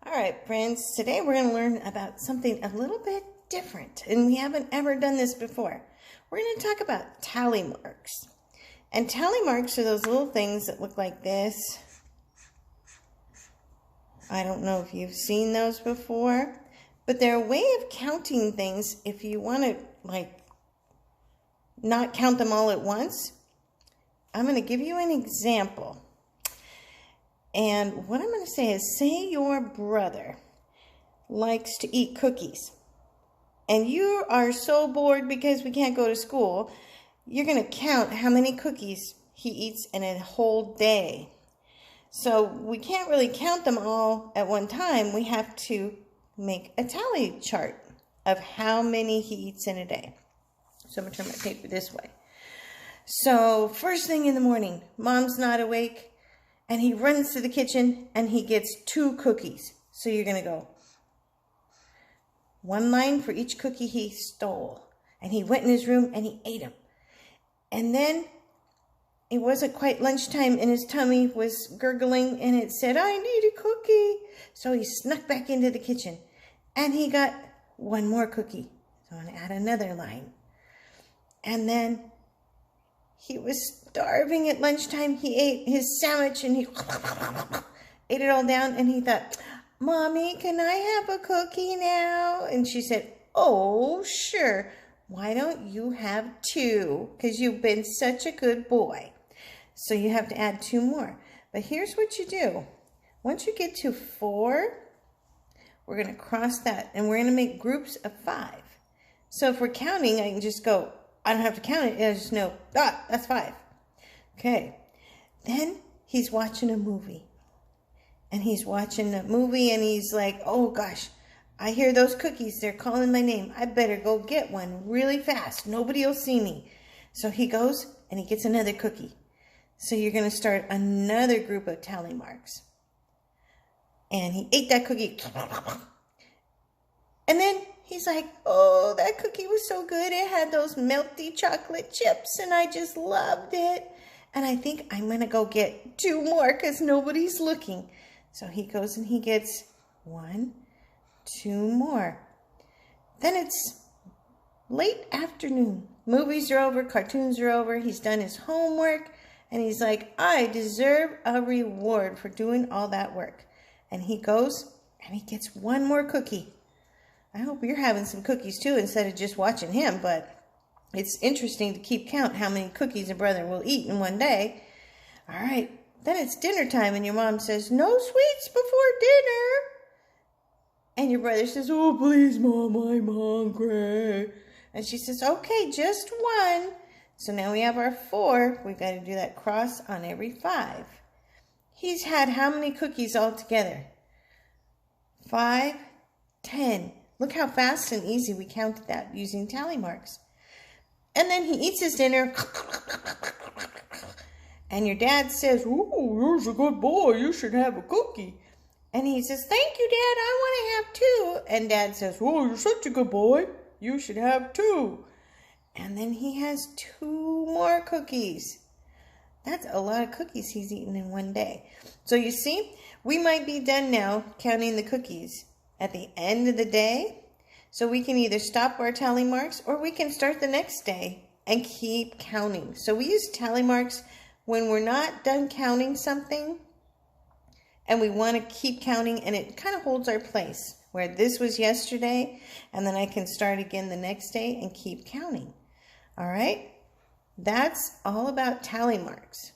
All right, friends, today we're going to learn about something a little bit different, and we haven't ever done this before. We're going to talk about tally marks. And tally marks are those little things that look like this. I don't know if you've seen those before, but they're a way of counting things if you want to, not count them all at once. I'm going to give you an example. And what I'm going to say is, say your brother likes to eat cookies, and you are so bored because we can't go to school, you're going to count how many cookies he eats in a whole day. So we can't really count them all at one time. We have to make a tally chart of how many he eats in a day. So I'm going to turn my paper this way. So first thing in the morning, Mom's not awake, and he runs to the kitchen and he gets 2 cookies. So you're going to go 1 line for each cookie he stole. And he went in his room and he ate them. And then it wasn't quite lunchtime and his tummy was gurgling and it said, I need a cookie. So he snuck back into the kitchen and he got 1 more cookie. So I'm going to add another line. And then he was starving at lunchtime. He ate his sandwich and he ate it all down. And he thought, Mommy, can I have a cookie now? And she said, oh, sure. Why don't you have 2? Because you've been such a good boy. So you have to add 2 more. But here's what you do. Once you get to 4, we're going to cross that. And we're going to make groups of 5. So if we're counting, I can just go, I don't have to count it. I just know, that's 5. Okay. Then he's watching a movie. And he's watching a movie and he's like, oh gosh, I hear those cookies. They're calling my name. I better go get one really fast. Nobody will see me. So he goes and he gets another cookie. So you're going to start another group of tally marks. And he ate that cookie. And then he's like, oh, that cookie was so good. It had those melty chocolate chips and I just loved it. And I think I'm going to go get 2 more because nobody's looking. So he goes and he gets 1, 2 more. Then it's late afternoon. Movies are over, cartoons are over. He's done his homework and he's like, I deserve a reward for doing all that work. And he goes and he gets 1 more cookie. I hope you're having some cookies too instead of just watching him, but it's interesting to keep count how many cookies a brother will eat in one day. All right, then it's dinner time and your mom says, no sweets before dinner. And your brother says, oh, please, Mom, I'm hungry. And she says, okay, just 1. So now we have our 4. We've got to do that cross on every 5. He's had how many cookies altogether? 5, 10. Look how fast and easy we counted that using tally marks. And then he eats his dinner. And your dad says, ooh, you're a good boy. You should have a cookie. And he says, thank you, Dad. I want to have 2. And Dad says, oh, you're such a good boy. You should have 2. And then he has 2 more cookies. That's a lot of cookies he's eaten in one day. So you see, we might be done now counting the cookies at the end of the day. So we can either stop our tally marks or we can start the next day and keep counting. So we use tally marks when we're not done counting something and we want to keep counting, and it kind of holds our place where this was yesterday and then I can start again the next day and keep counting. All right? That's all about tally marks.